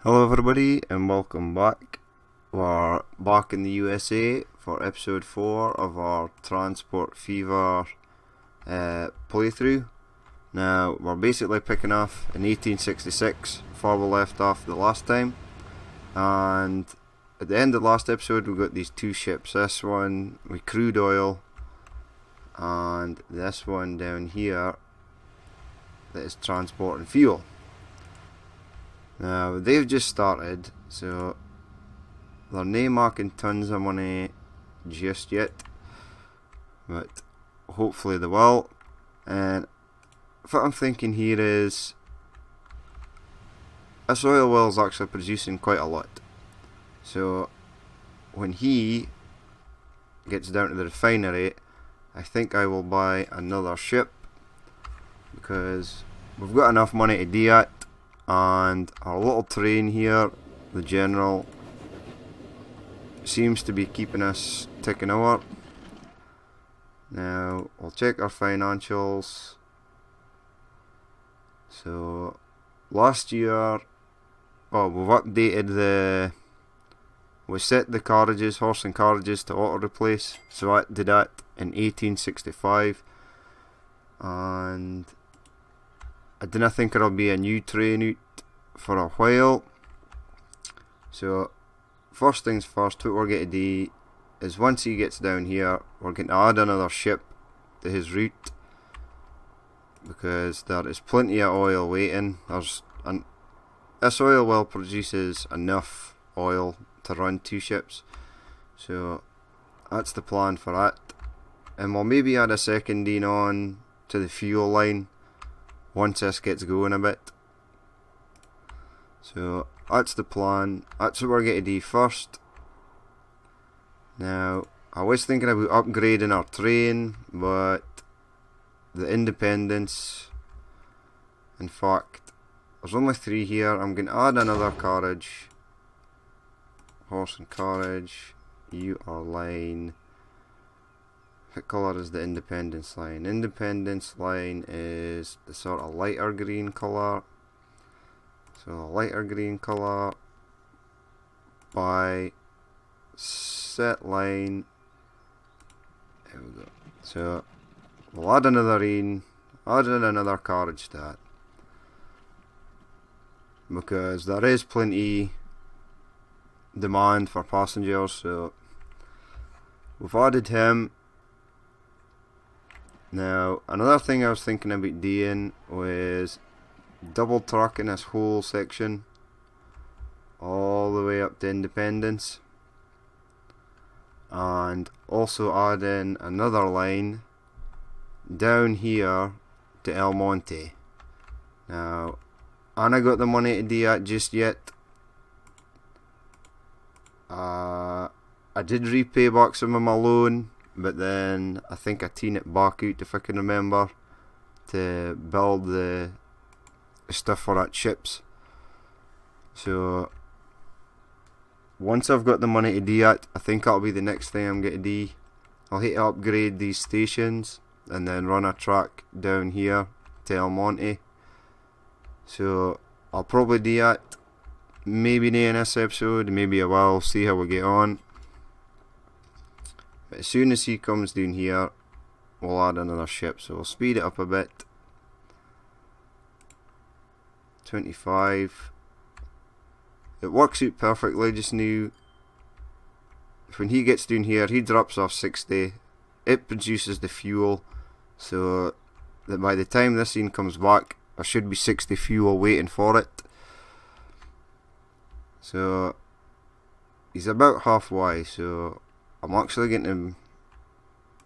Hello, everybody, and welcome back. We're back in the USA for episode 4 of our Transport Fever playthrough. Now, we're basically picking off in 1866, where we left off the last time. And at the end of the last episode, we got these two ships. This one with crude oil, and this one down here that is transporting fuel. Now, they've just started, so they're not making tons of money just yet, but hopefully they will. And what I'm thinking here is, this oil well is actually producing quite a lot. So, when he gets down to the refinery, I think I will buy another ship, because we've got enough money to do that. And our little train here, the General, seems to be keeping us ticking over. Now, we'll check our financials. So, last year, we've updated we set the carriages, horse and carriages, to auto replace. So I did that in 1865. And I didn't think there'll be a new train out for a while. So, first things first, what we're going to do is once he gets down here, we're going to add another ship to his route, because there is plenty of oil waiting. This oil well produces enough oil to run two ships. So, that's the plan for that. And we'll maybe add a seconding on to the fuel line once this gets going a bit. So that's the plan. That's what we're going to do first. Now, I was thinking about upgrading our train, but the Independence, in fact, there's only 3 here. I'm going to add another carriage. Horse and carriage. You are line. What colour is the Independence line? Independence line is the sort of lighter green colour. So a lighter green colour by set line. There we go. So we'll add another in, add in another carriage to that, because there is plenty demand for passengers. So we've added him. Now, another thing I was thinking about doing was double tracking this whole section all the way up to Independence, and also adding another line down here to El Monte. Now, I ain't got the money to do that just yet. I did repay back some of my loan, but then I think I teen it back out, if I can remember, to build the stuff for that ships. So once I've got the money to do that, I think that'll be the next thing I'm going to do. I'll hit to upgrade these stations and then run a track down here to El Monte. So I'll probably do that, maybe in this episode, maybe I will, see how we get on. But as soon as he comes down here, we'll add another ship. So we'll speed it up a bit. 25. It works out perfectly just now. When he gets down here, he drops off 60. It produces the fuel, so that by the time this scene comes back, there should be 60 fuel waiting for it. So he's about halfway, so I'm actually going to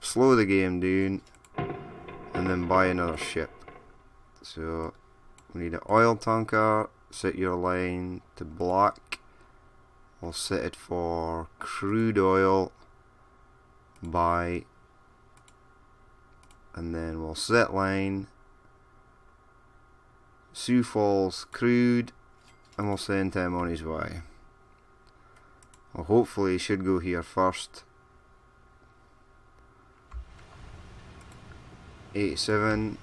slow the game down and then buy another ship. So we need an oil tanker. Set your line to black. We'll set it for crude oil. Buy. And then we'll set line Sioux Falls crude, and we'll send him on his way. Well, hopefully he should go here first. 87.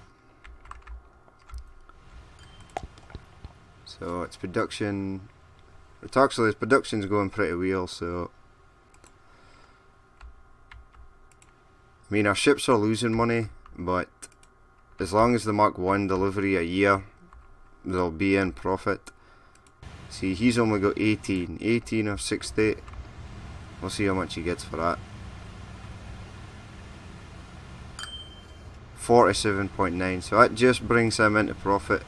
So it's production It's actually, his production's going pretty well, so I mean, our ships are losing money, but as long as the Mark 1 delivery a year, they'll be in profit. See, he's only got 18 of 60. We'll see how much he gets for that. 47.9, so that just brings him into profit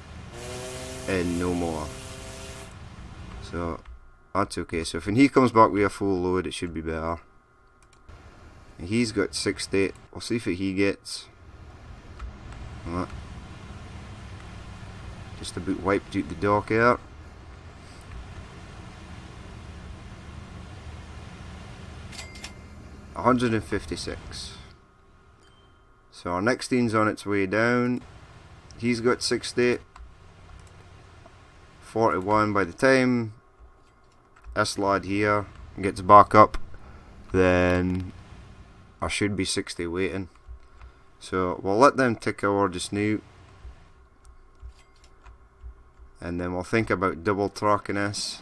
and no more. So that's okay. So when he comes back with a full load, it should be better. He's got 60. We'll see what he gets. Just about wiped out the dock here. $156. So our next team's on its way down. He's got 60. 41. By the time this lad here gets back up, then I should be 60 waiting. So we'll let them tick over just now, and then we'll think about double tracking this,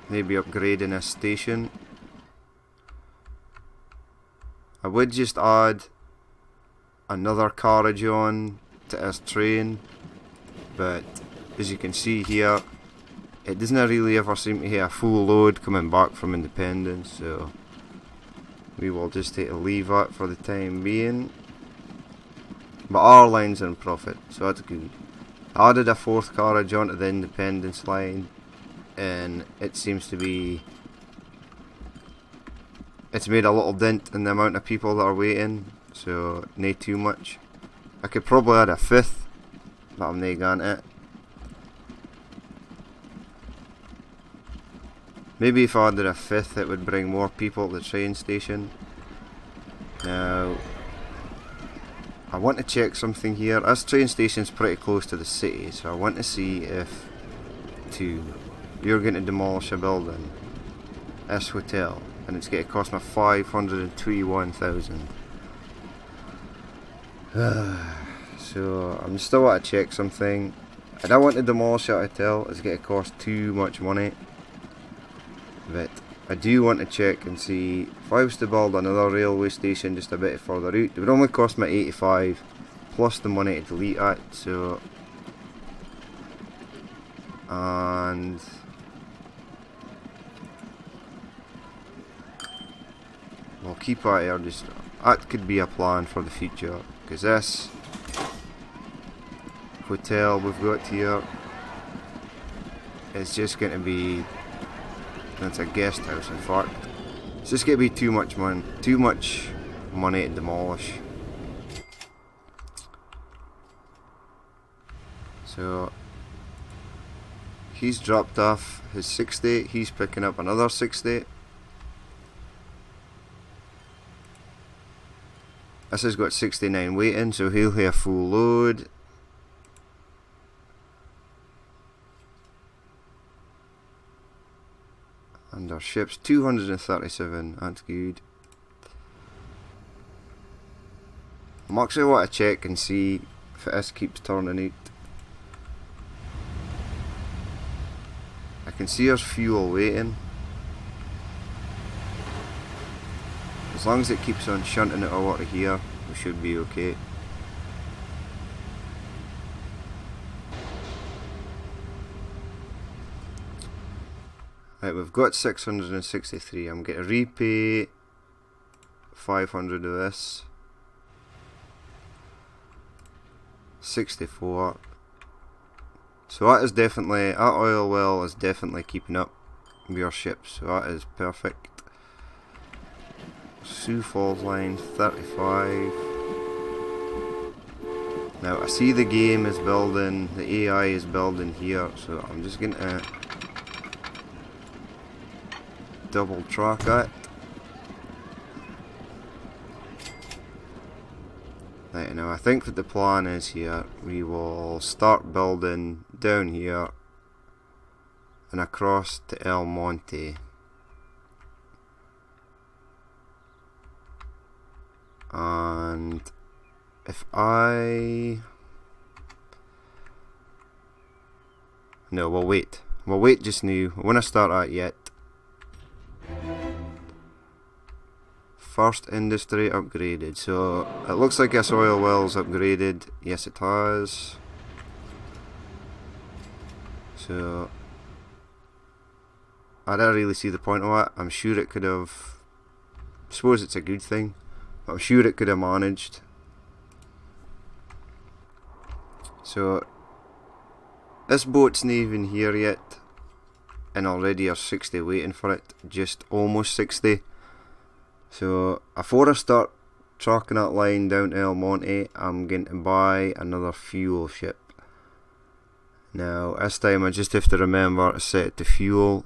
maybe upgrading this station. I would just add another carriage on to this train, but as you can see here, it doesn't really ever seem to have a full load coming back from Independence, so we will just take a leave that for the time being. But our line's in profit, so that's good. I added a fourth carriage onto the Independence line, and it seems to be, it's made a little dent in the amount of people that are waiting, so not too much. I could probably add a fifth, but I'm not going to it. Maybe if I added a fifth, it would bring more people to the train station. Now, I want to check something here. This train station's pretty close to the city, so I want to see if you're going to demolish a building, this hotel, and it's going to cost me 521,000. So I'm still want to check something. I don't want to demolish that hotel. It's going to cost too much money. But I do want to check and see if I was to build another railway station just a bit further out, it would only cost me 85 plus the money to delete that. So, and we'll keep that here. Just that could be a plan for the future, because this hotel we've got here is just going to be, it's a guest house in fact. It's just going to be too much money to demolish. So he's dropped off his 60, he's picking up another 60. This has got 69 waiting, so he'll have a full load. And our ship's 237, that's good. I'm actually want to check and see if this keeps turning out. I can see there's fuel waiting. As long as it keeps on shunting it over to here, we should be okay. Right, we've got 663. I'm going to repay 500 of this. 64. So that is definitely, that oil well is definitely keeping up with your ship, so that is perfect. Sioux Falls line 35. Now I see the game is building, the AI is building here, so I'm just going to double track it. Right, now I think that the plan is here, we will start building down here and across to El Monte. And if we'll wait. We'll wait just now. I won't start that yet. First industry upgraded. So it looks like this oil well's upgraded. Yes, it has. So I don't really see the point of it. I'm sure it could have. I suppose it's a good thing, but I'm sure it could have managed. So this boat's not even here yet, and already are 60 waiting for it. Just almost 60. So before I start tracking that line down to El Monte, I'm going to buy another fuel ship. Now this time I just have to remember to set it to fuel.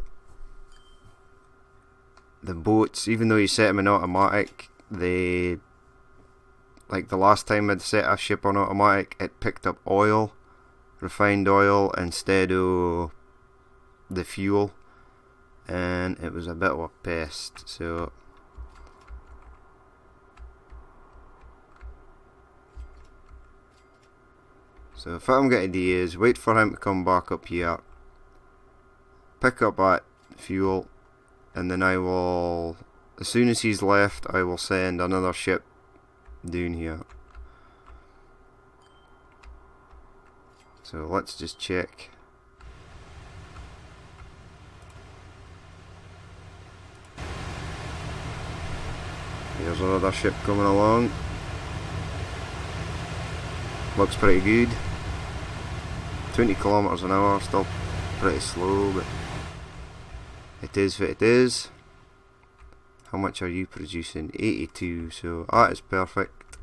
The boats, even though you set them in automatic, they, like the last time I'd set a ship on automatic, it picked up oil, refined oil, instead of the fuel, and it was a bit of a pest. So what I'm going to do is wait for him to come back up here, pick up that fuel, and then I will, as soon as he's left, I will send another ship down here. So let's just check. Here's another ship coming along. Looks pretty good. 20 kilometers an hour, still pretty slow, but it is what it is. How much are you producing? 82, so that is perfect.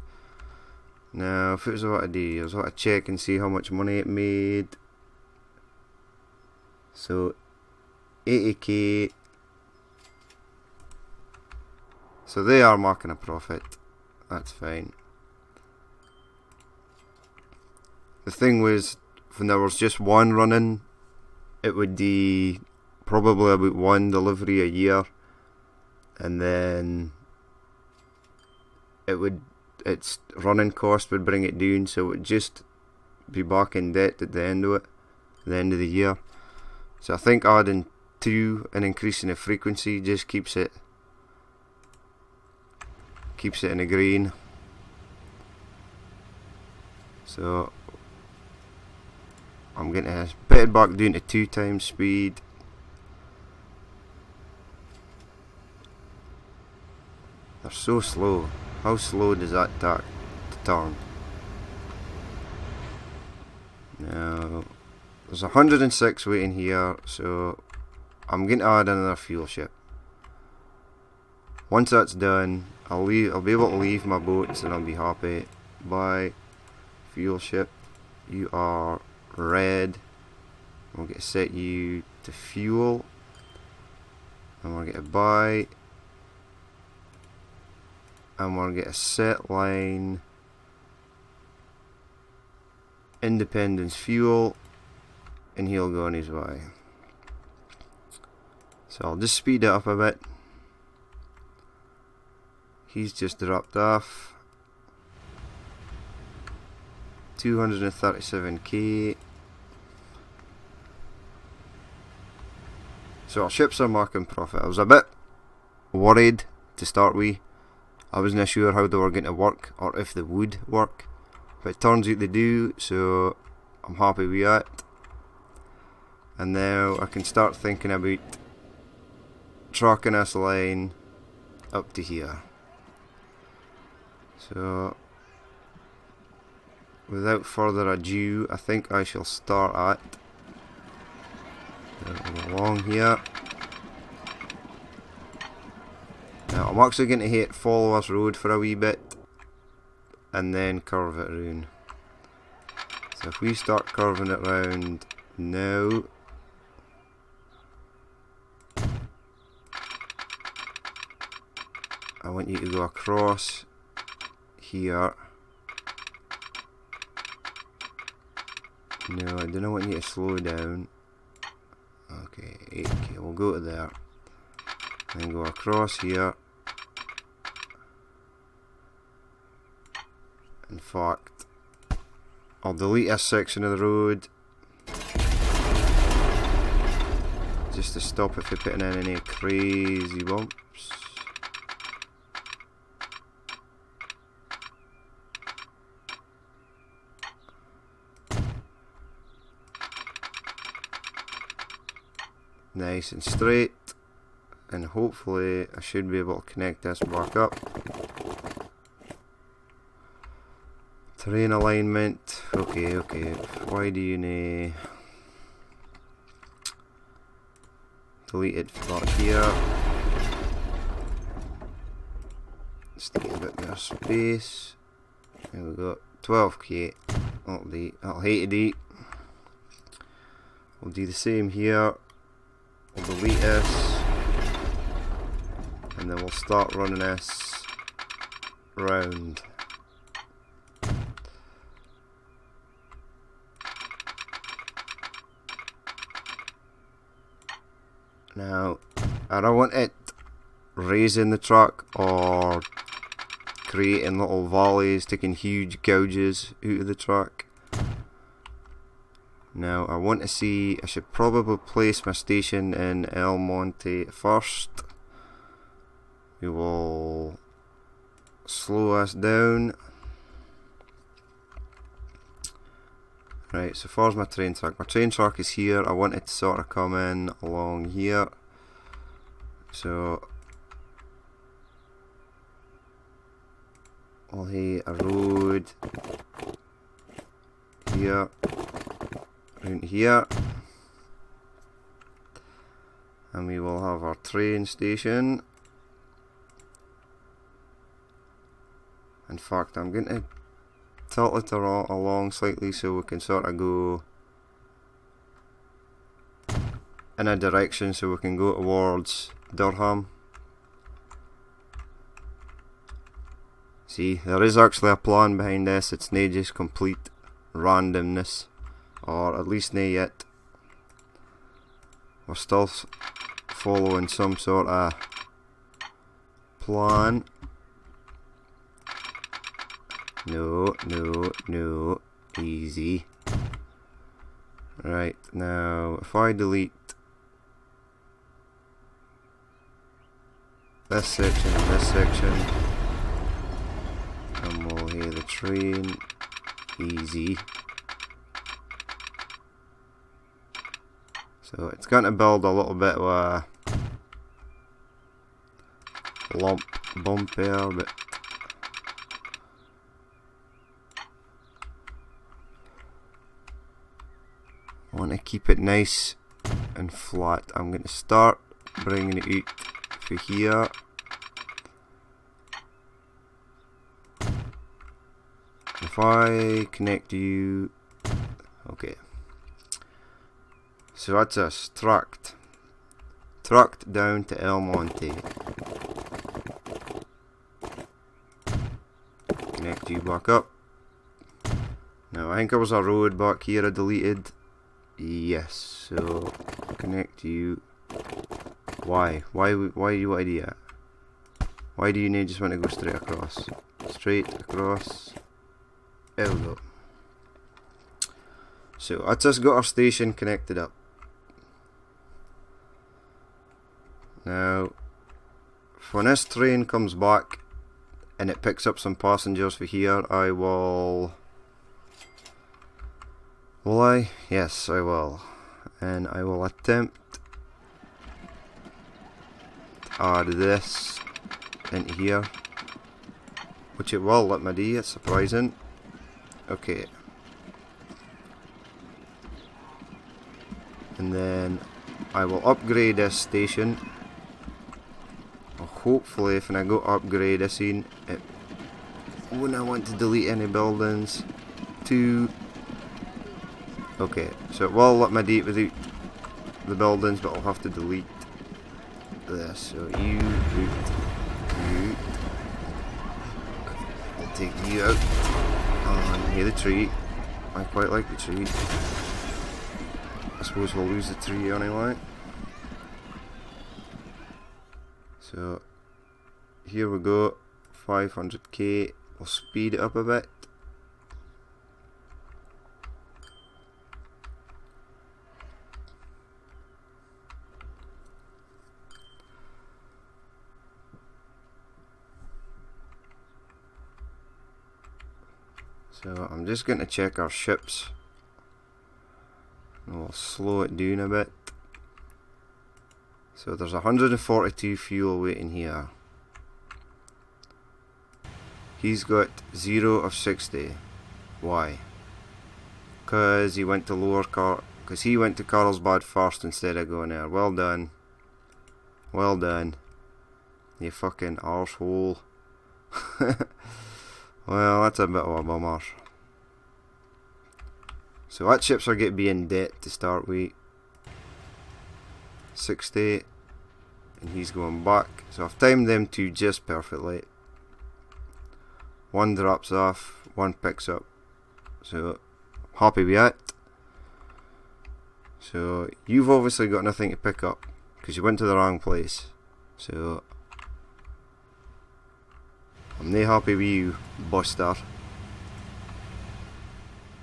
Now, if it was what I do, I was want to check and see how much money it made. So, 80k. So they are making a profit. That's fine. The thing was, when there was just one running, it would be probably about one delivery a year, and then its running cost would bring it down, so it would just be back in debt at the end of it, at the end of the year. So I think adding 2 and increasing the frequency just keeps it in the green. So I'm going to put it back down to 2 times speed. They're so slow. How slow does that take to turn? Now, there's 106 waiting here, so I'm going to add another fuel ship. Once that's done, I'll be able to leave my boats and I'll be happy. Bye, fuel ship. You are red. We'll get to set you to fuel, and we'll get a buy, and we'll get a set line Independence fuel, and he'll go on his way. So I'll just speed it up a bit. He's just dropped off. 237k. So our ships are making profit. I was a bit worried to start with. I wasn't sure how they were going to work, or if they would work, but it turns out they do, so I'm happy with that. And now I can start thinking about tracking this line up to here. So without further ado, I think I shall start at along here. Now I'm actually going to hit follow us road for a wee bit and then curve it round. So if we start curving it round now, I want you to go across here. No, I don't want you to slow down. Okay, 8k, we'll go to there. Then go across here. In fact, I'll delete this section of the road. just to stop it from putting in any crazy bumps. Nice and straight, and hopefully I should be able to connect this back up. Terrain alignment, okay, why do you need delete it back here? Let's need a bit more space. There we go, 12k, I'll hate to eat. We'll do the same here. We'll delete this, and then we'll start running this round. Now, I don't want it raising the track or creating little valleys, taking huge gouges out of the track. Now I want to see, I should probably place my station in El Monte first. We will slow us down. Right, so far as my train track is here. I want it to sort of come in along here. So I'll hit a road here. Around here, and we will have our train station. In fact, I'm going to tilt it along slightly so we can sort of go in a direction so we can go towards Durham. See, there is actually a plan behind this. It's not just complete randomness. Or at least not yet. We're still following some sort of plan. No, easy. Right, now if I delete this section and this section, and we'll hear the train, easy. So it's going to build a little bit of a lump bump there, but I want to keep it nice and flat. I'm going to start bringing it out for here. If I connect you, okay. So that's us, tracked down to El Monte. Connect you back up. Now I think there was a road back here I deleted. Yes, so connect you. Why do you want to do that? Why do you just want to go straight across? Straight across. There we go. So that's us got our station connected up. Now, when this train comes back and it picks up some passengers for here, I will... Will I? Yes, I will. And I will attempt to add this into here, which it will let me do. It's surprising. Okay. And then I will upgrade this station. Hopefully, if I go upgrade this scene, it wouldn't want to delete any buildings. Okay, so it will let me do it without the buildings, but I'll have to delete this. So you, I'll take you out. And here the tree. I quite like the tree. I suppose we'll lose the tree anyway. So here we go, 500k. We'll speed it up a bit. So I'm just going to check our ships. And we'll slow it down a bit. So there's 142 fuel waiting here. He's got 0 of 60. Why? Because he went to because he went to Carlsbad first instead of going there. Well done. Well done. You fucking arsehole. Well, that's a bit of a bummer. So that ships are going to be in debt to start with. 60. And he's going back. So I've timed them two just perfectly. One drops off, one picks up. So, happy with that. So, you've obviously got nothing to pick up, because you went to the wrong place. So, I'm not happy with you, buster.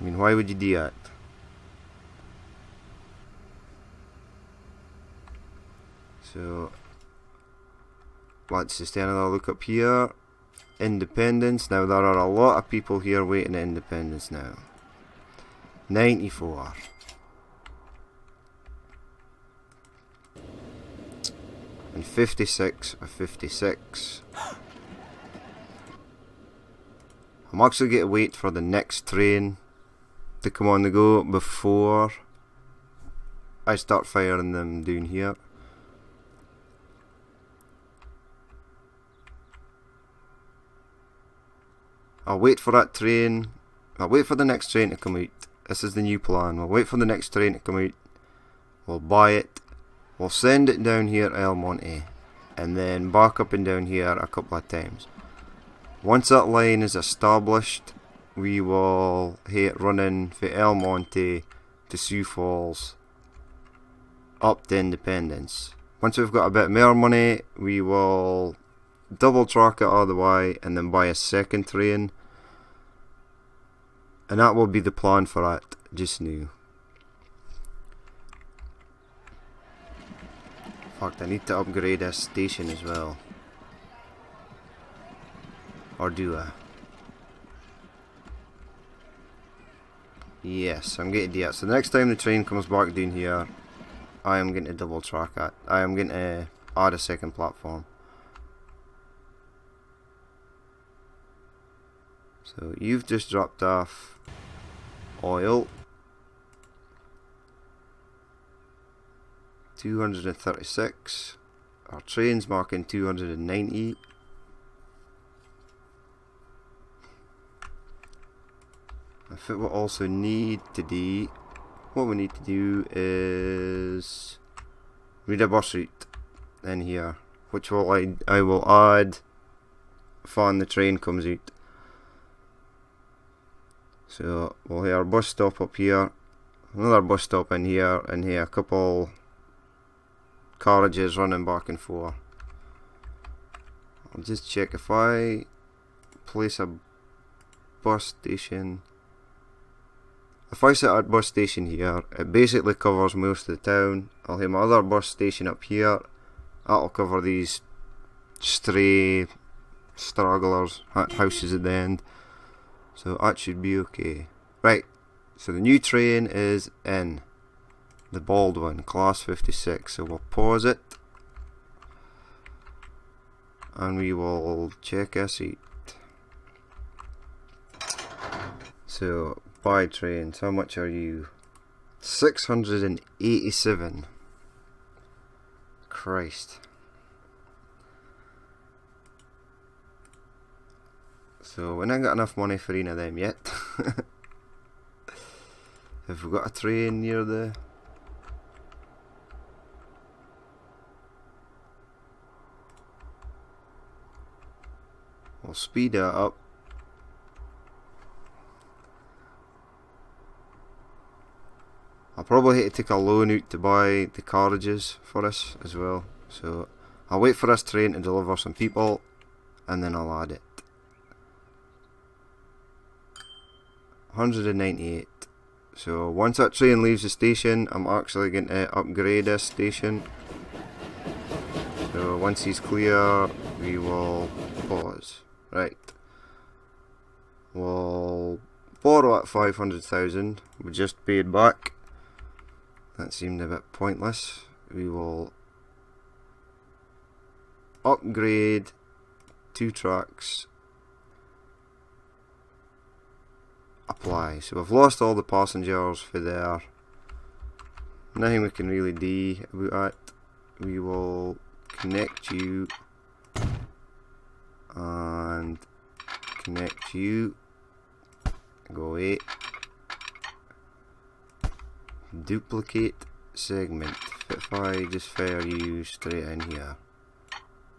I mean, why would you do that? So, let's just have another look up here. Independence. Now, there are a lot of people here waiting at Independence now. 94. And 56 of 56. I'm actually going to wait for the next train to come on the go before I start firing them down here. I'll wait for that train. I'll wait for the next train to come out. This is the new plan. We'll wait for the next train to come out. We'll buy it. We'll send it down here to El Monte. And then back up and down here a couple of times. Once that line is established, we will hit running for El Monte to Sioux Falls up to Independence. Once we've got a bit more money, we will double track it all the way and then buy a second train. And that will be the plan for that just now. In fact, I need to upgrade this station as well. Or do I? Yes, I'm going to do that. So the next time the train comes back down here, I am going to double track it. I am going to add a second platform. So you've just dropped off oil. 236. Our train's marking 290. I think what we also need to do, is read a bus route in here, which I will add when the train comes out. So we'll have our bus stop up here, another bus stop in here, and here a couple carriages running back and forth. I'll just check if I place a bus station. If I set a bus station here, it basically covers most of the town. I'll have my other bus station up here. That'll cover these stray stragglers, houses at the end. So that should be okay. Right, so the new train is in. The Baldwin, class 56. So we'll pause it. And we will check this out. So, buy trains, how much are you? 687. Christ. So we ain't got enough money for any of them yet. Have we got a train near the... We'll speed that up. I'll probably have to take a loan out to buy the carriages for us as well. So I'll wait for this train to deliver some people and then I'll add it. 198. So once that train leaves the station, I'm actually going to upgrade this station. So once he's clear, we will pause. Right. We'll borrow at 500,000. We just paid back. That seemed a bit pointless. We will upgrade 2 tracks. Apply. So we've lost all the passengers for there. Nothing we can really do about it. We will connect you and connect you. Go away. Duplicate segment. If I just fire you straight in here,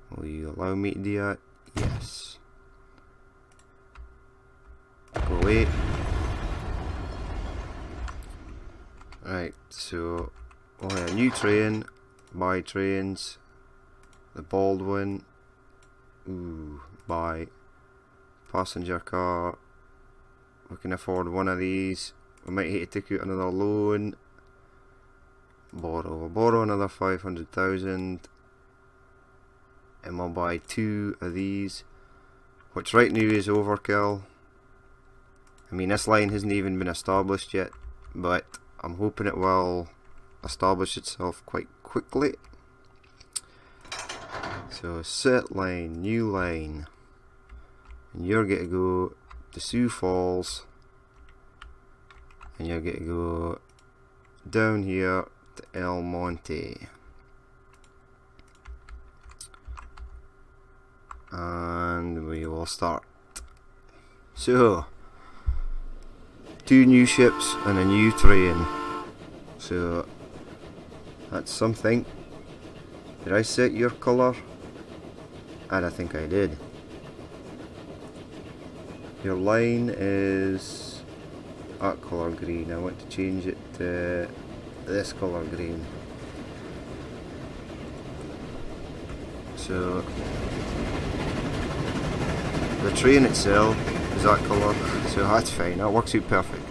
will you allow me to do that? Yes. Go away. Right, so we'll have a new train, buy trains, the Baldwin, buy passenger car. We can afford one of these. We might need to take out another loan. Borrow. We'll borrow another 500,000, and we'll buy 2 of these, which right now is overkill. I mean, this line hasn't even been established yet, but I'm hoping it will establish itself quite quickly. So set line, new line, and you're going to go to Sioux Falls, and you're going to go down here to El Monte, and we will start. So 2 new ships and a new train. So that's something. Did I set your colour? And I think I did. Your line is that colour green. I want to change it to this colour green. So the train itself is that colour, so that's fine, that works out perfect.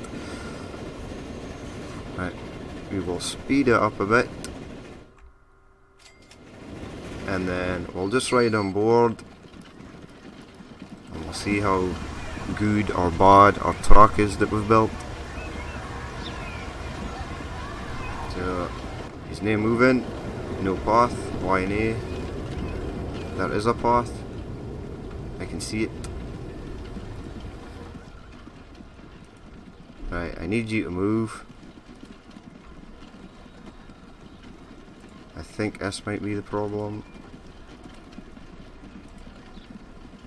Right, we will speed it up a bit, and then we'll just ride on board, and we'll see how good or bad our track is that we've built. So, he's now moving, no path, Y&A, there is a path, I can see it. Right, I need you to move. I think this might be the problem.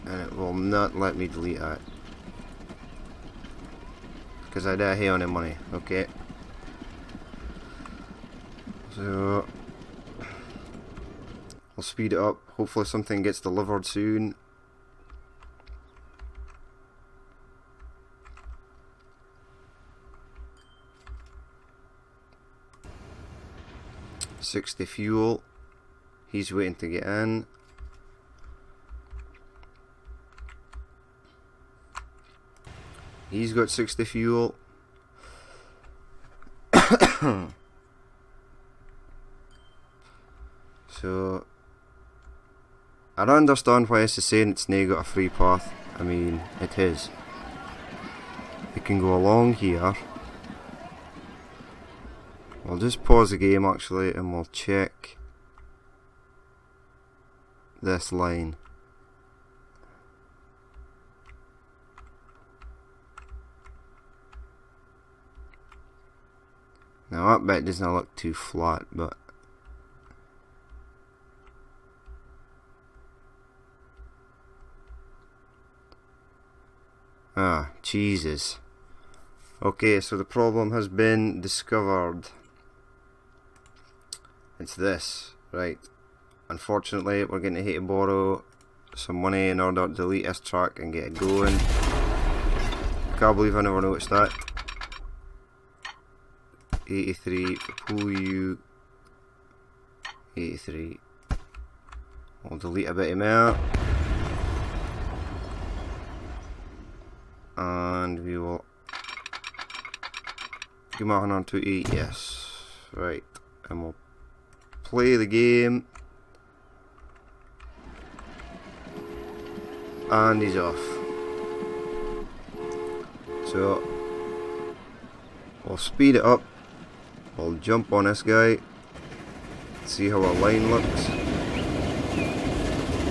And it will not let me delete that. Because I did have any money. Okay. So I'll speed it up. Hopefully something gets delivered soon. $60 fuel. He's waiting to get in. He's got $60 fuel. So I don't understand why it's saying it's now got a free path. I mean, it is. You can go along here. We'll just pause the game actually, and we'll check this line. Now that bit doesn't look too flat, but Jesus. Okay, so the problem has been discovered. It's this, right? Unfortunately, we're going to have to borrow some money in order to delete this track and get it going. Can't believe I never noticed that. 83 for pull you. 83. We'll delete a bit of that. And we will give my 128, yes. Right, and we'll play the game. And he's off. So we'll speed it up. We'll jump on this guy, see how our line looks,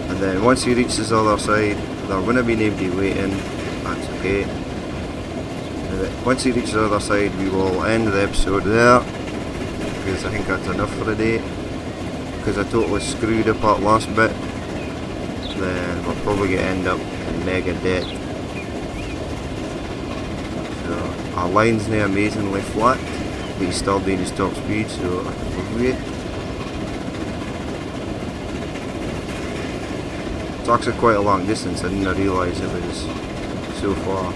and then once he reaches the other side, there wouldn't be nobody waiting. That's okay. Once he reaches the other side, we will end the episode there, because I think that's enough for the day. Because I totally screwed up that last bit, then we're probably going to end up in mega debt. So our line's now amazingly flat, but he's still doing his top speed, so we'll wait. It's actually quite a long distance. I didn't realise it was so far.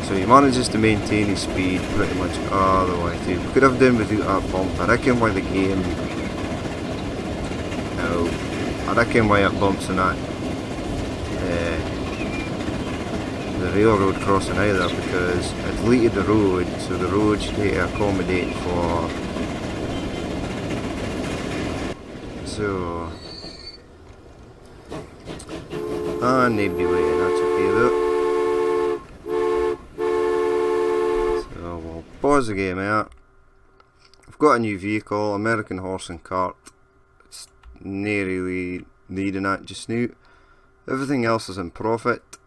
So he manages to maintain his speed pretty much all the way through. We could have done without that bump. I reckon why the game... No. I reckon why it bumps and that. The railroad crossing either, because it deleted the road, so the road should need to accommodate for... So... And nobody waiting, that's okay though. Pause the game out. I've got a new vehicle, American Horse and Cart. It's not really needing that just now. Everything else is in profit.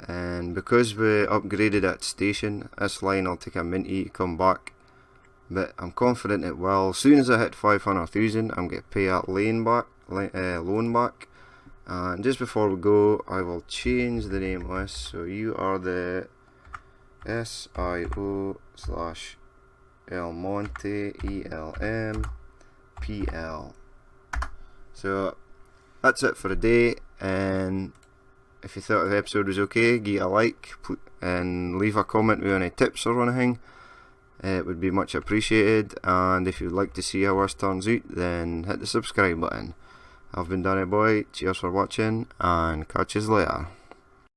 And because we upgraded that station, this line will take a minute to come back. But I'm confident it will. As soon as I hit 500,000, I'm going to pay that loan back. And just before we go, I will change the name of this. So you are the SIO / Elmonte ELMPL. So that's it for the day, and if you thought the episode was okay, give it a like and leave a comment with any tips or anything. It would be much appreciated, and if you'd like to see how ours turns out, then hit the subscribe button. I've been Danny Boy, cheers for watching, and catch you later.